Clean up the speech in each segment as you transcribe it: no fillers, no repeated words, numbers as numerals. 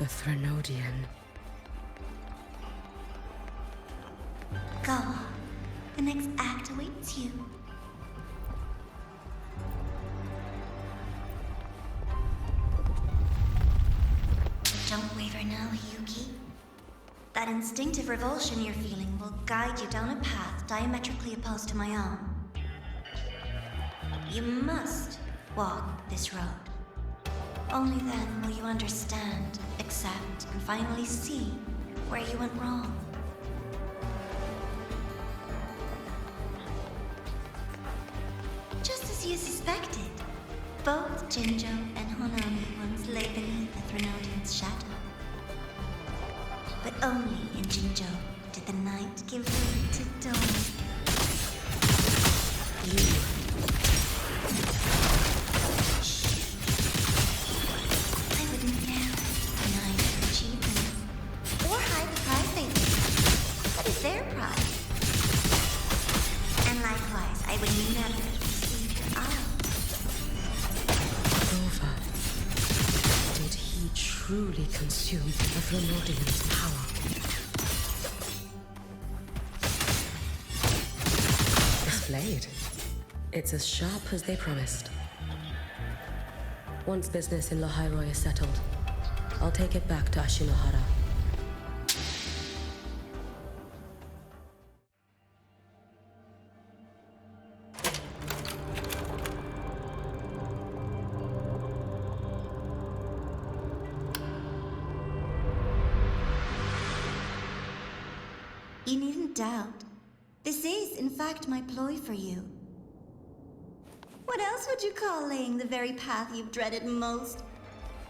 The Threnodian. Go on. The next act awaits you. Don't waver now, Yuki. That instinctive revulsion you're feeling will guide you down a path diametrically opposed to my own. You must walk this road. Only then will you understand, accept, and finally see where you went wrong. Just as you suspected, both Jinjo and Honami once lay beneath the Threnodian's shadow. But only in Jinjo did the night give way to dawn. I wouldn't dare deny their achievements or hide the pride they take. That is their pride. And likewise, I would never deceive your eyes. Over. Did he truly consume the Threnodian's power? This blade. It's as sharp as they promised. Once business in Lahairoi is settled, I'll take it back to Ashinohara. You needn't doubt. This is, in fact, my ploy for you. What else would you call laying the very path you've dreaded most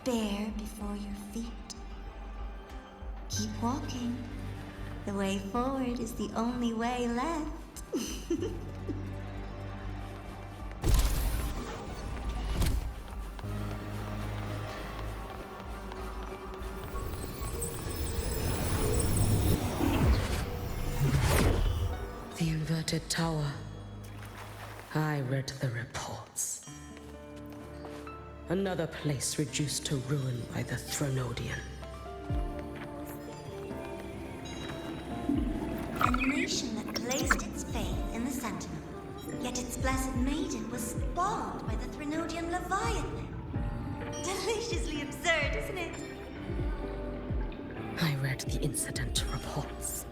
bare before your feet? Keep walking. The way forward is the only way left. The inverted tower. I read the reports. Another place reduced to ruin by the Threnodian. A nation that placed its faith in the Sentinel, yet its blessed maiden was spawned by the Threnodian Leviathan. Deliciously absurd, isn't it? I read the incident reports.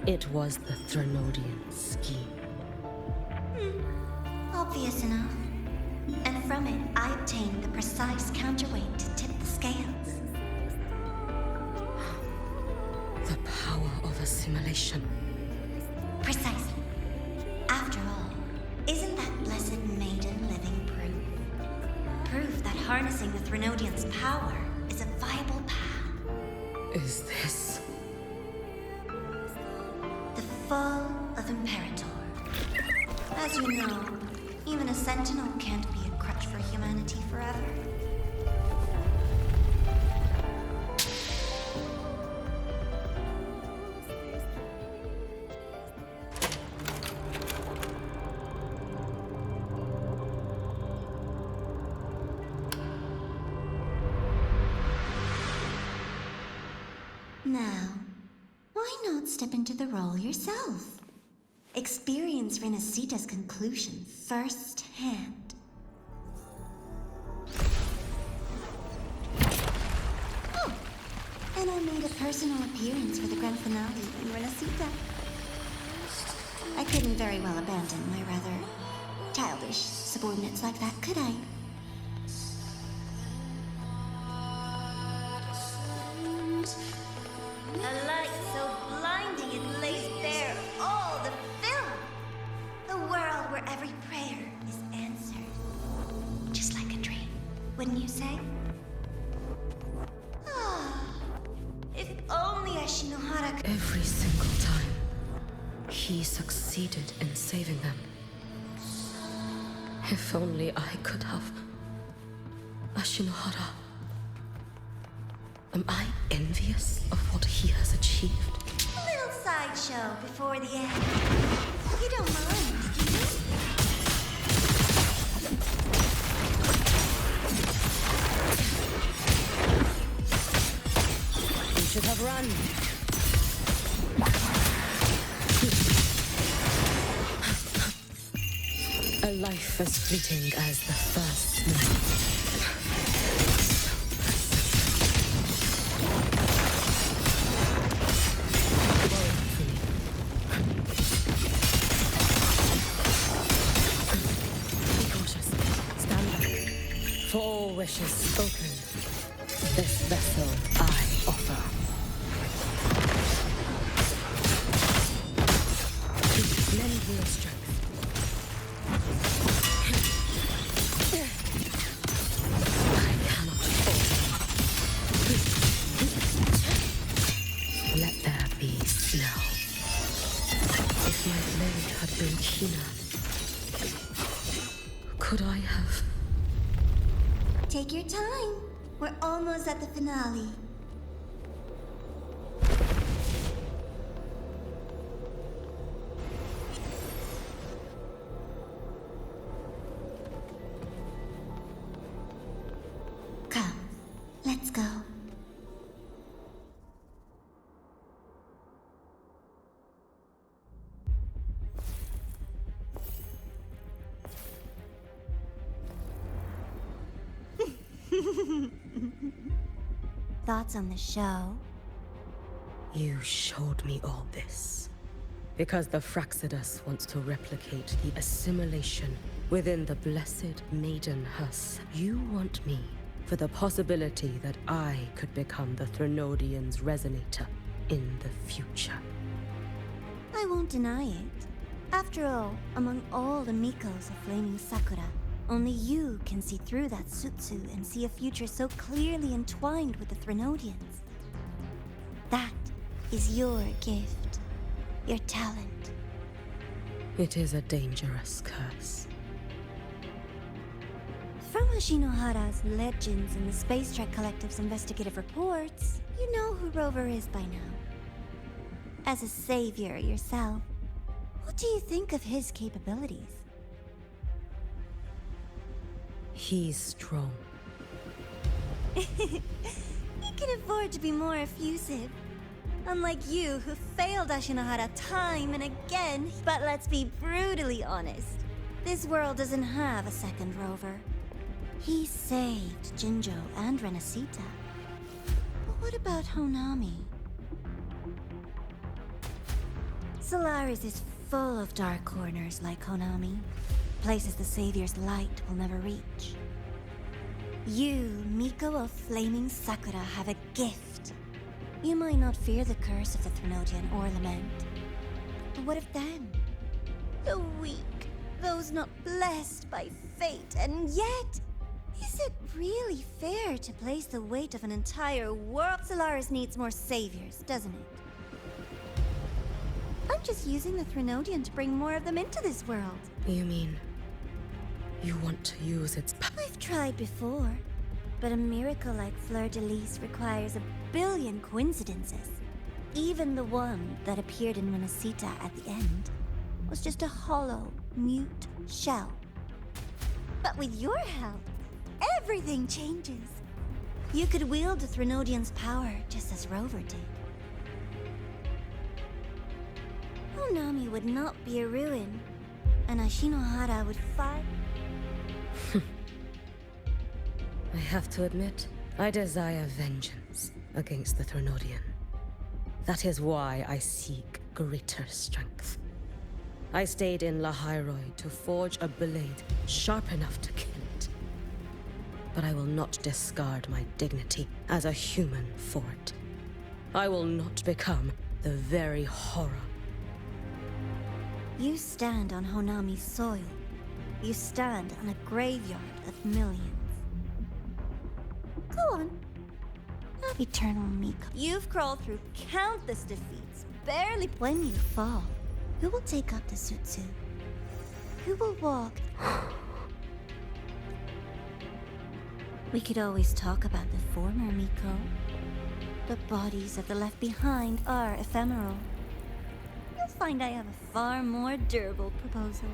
It was the Threnodian scheme. Obvious enough. And from it, I obtained the precise counterweight to tip the scales. The power of assimilation. Precisely. After all, isn't that blessed maiden living proof? Proof that harnessing the Threnodian's power is a viable path. Is this? The fall of Imperator. As you know, even a sentinel can't be a crutch for humanity forever. Now, why not step into the role yourself? Experience Renacita's conclusion firsthand. Oh, and I made a personal appearance for the grand finale in Renacita. I couldn't very well abandon my rather childish subordinates like that, could I? A light so blinding it lays bare all the film. The world where every prayer is answered. Just like a dream, wouldn't you say? Ah, if only Ashinohara could... Every single time, he succeeded in saving them. If only I could have. Ashinohara. Am I envious of what he has achieved? A little sideshow before the end. You don't mind, do you? Run! A life as fleeting as the first smell. Be cautious. Stand back. For all wishes spoken, this vessel I offer. Lend me your strength. I cannot fall. Let there be snow. If my blade had been keener, could I have? Take your time. We're almost at the finale. Come, let's go. Thoughts on the show? You showed me all this. Because the Fraxidus wants to replicate the assimilation within the blessed maiden herself. You want me for the possibility that I could become the Threnodian's resonator in the future. I won't deny it. After all, among all the Mikos of Flaming Sakura, only you can see through that Sutsu and see a future so clearly entwined with the Threnodians. That is your gift, your talent. It is a dangerous curse. From Ashinohara's legends and the Space Trek Collective's investigative reports, you know who Rover is by now. As a savior yourself, what do you think of his capabilities? He's strong. He can afford to be more effusive. Unlike you, who failed Ashinohara time and again. But let's be brutally honest. This world doesn't have a second Rover. He saved Jinjo and Renacita. But what about Honami? Solaris is full of dark corners like Honami. Places the Savior's light will never reach. You, Miko of Flaming Sakura, have a gift. You might not fear the curse of the Threnodian or lament. But what if then? The weak, those not blessed by fate, and yet... Is it really fair to place the weight of an entire world? Solaris needs more saviors, doesn't it? I'm just using the Threnodian to bring more of them into this world. You mean... you want to use its power? I've tried before, but a miracle like Fleur-de-Lis requires a billion coincidences. Even the one that appeared in Renacita at the end was just a hollow, mute shell. But with your help, everything changes. You could wield the Threnodian's power just as Rover did. Honami would not be a ruin, and Ashinohara would fight. I have to admit, I desire vengeance against the Threnodian. That is why I seek greater strength. I stayed in Lahairoi to forge a blade sharp enough to kill it. But I will not discard my dignity as a human for it. I will not become the very horror. You stand on Honami's soil. You stand on a graveyard of millions. Go on. Eternal Miko. You've crawled through countless defeats, barely. When you fall, who will take up the Sutsu? Who will walk? We could always talk about the former Miko. The bodies of the left behind are ephemeral. You'll find I have a far more durable proposal.